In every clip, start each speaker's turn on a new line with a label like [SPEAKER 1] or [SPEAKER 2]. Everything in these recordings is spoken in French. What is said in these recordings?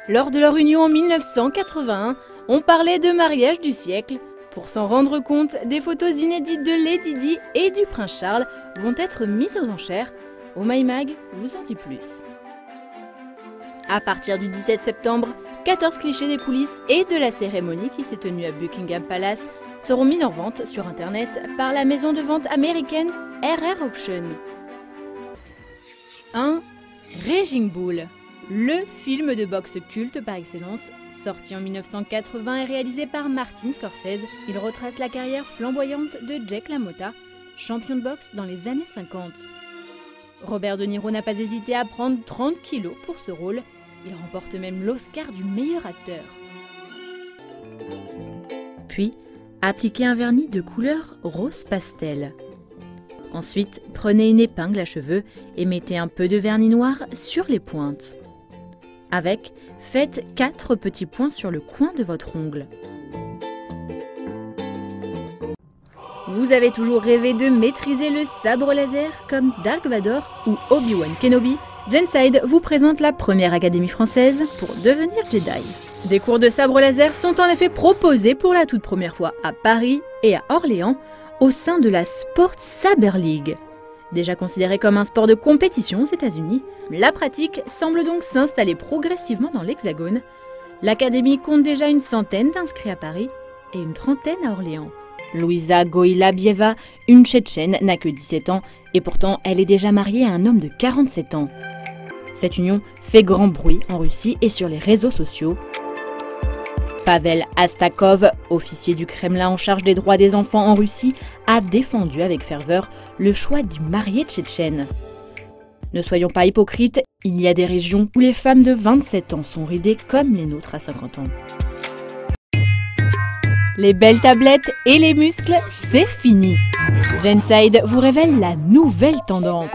[SPEAKER 1] Lors de leur union en 1981, on parlait de mariage du siècle. Pour s'en rendre compte, des photos inédites de Lady Di et du prince Charles vont être mises aux enchères. Au My Mag, je vous en dis plus. À partir du 17 septembre, 14 clichés des coulisses et de la cérémonie qui s'est tenue à Buckingham Palace seront mis en vente sur internet par la maison de vente américaine RR Auction. 1. Raging Bull, le film de boxe culte par excellence, sorti en 1980 et réalisé par Martin Scorsese. Il retrace la carrière flamboyante de Jake LaMotta, champion de boxe dans les années 50. Robert De Niro n'a pas hésité à prendre 30 kilos pour ce rôle. Il remporte même l'Oscar du meilleur acteur. Puis, appliquez un vernis de couleur rose pastel. Ensuite, prenez une épingle à cheveux et mettez un peu de vernis noir sur les pointes. Avec, faites 4 petits points sur le coin de votre ongle. Vous avez toujours rêvé de maîtriser le sabre laser comme Dark Vador ou Obi-Wan Kenobi? Genside vous présente la première académie française pour devenir Jedi. Des cours de sabre laser sont en effet proposés pour la toute première fois à Paris et à Orléans au sein de la Sport Saber League. Déjà considéré comme un sport de compétition aux États-Unis, la pratique semble donc s'installer progressivement dans l'Hexagone. L'académie compte déjà une centaine d'inscrits à Paris et une trentaine à Orléans. Louisa Goïlabieva, une Tchétchène, n'a que 17 ans et pourtant elle est déjà mariée à un homme de 47 ans. Cette union fait grand bruit en Russie et sur les réseaux sociaux. Pavel Astakov, officier du Kremlin en charge des droits des enfants en Russie, a défendu avec ferveur le choix d'y marier tchétchène. Ne soyons pas hypocrites, il y a des régions où les femmes de 27 ans sont ridées comme les nôtres à 50 ans. Les belles tablettes et les muscles, c'est fini. Genside vous révèle la nouvelle tendance.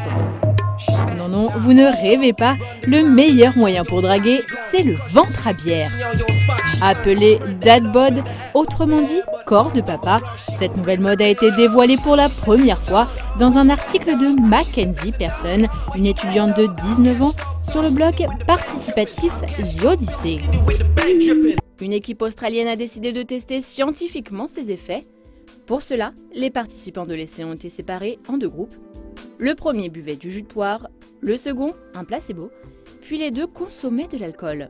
[SPEAKER 1] Non, vous ne rêvez pas, le meilleur moyen pour draguer, c'est le ventre à bière. Appelé dad bod, autrement dit corps de papa, cette nouvelle mode a été dévoilée pour la première fois dans un article de Mackenzie Person, une étudiante de 19 ans, sur le blog participatif The Odyssey. Une équipe australienne a décidé de tester scientifiquement ses effets. Pour cela, les participants de l'essai ont été séparés en 2 groupes. Le premier buvait du jus de poire, le second un placebo, puis les 2 consommaient de l'alcool.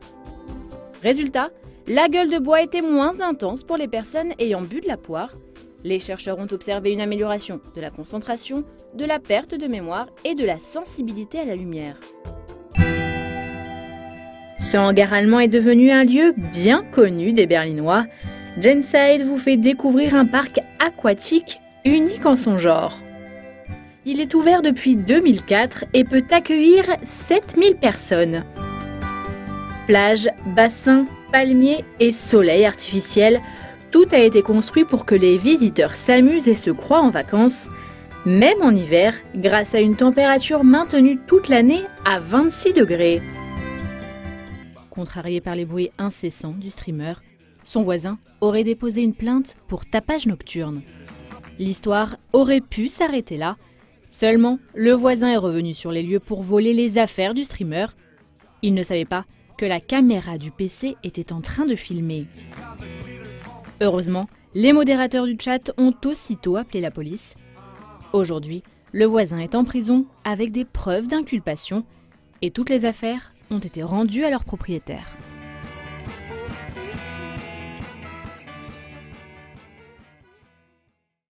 [SPEAKER 1] Résultat, la gueule de bois était moins intense pour les personnes ayant bu de la poire. Les chercheurs ont observé une amélioration de la concentration, de la perte de mémoire et de la sensibilité à la lumière. Ce hangar allemand est devenu un lieu bien connu des Berlinois. Genside vous fait découvrir un parc aquatique unique en son genre. Il est ouvert depuis 2004 et peut accueillir 7000 personnes. Plages, bassins, palmiers et soleil artificiel, tout a été construit pour que les visiteurs s'amusent et se croient en vacances, même en hiver, grâce à une température maintenue toute l'année à 26 degrés. Contrarié par les bruits incessants du streamer, son voisin aurait déposé une plainte pour tapage nocturne. L'histoire aurait pu s'arrêter là. Seulement, le voisin est revenu sur les lieux pour voler les affaires du streamer. Il ne savait pas que la caméra du PC était en train de filmer. Heureusement, les modérateurs du chat ont aussitôt appelé la police. Aujourd'hui, le voisin est en prison avec des preuves d'inculpation et toutes les affaires ont été rendues à leur propriétaire.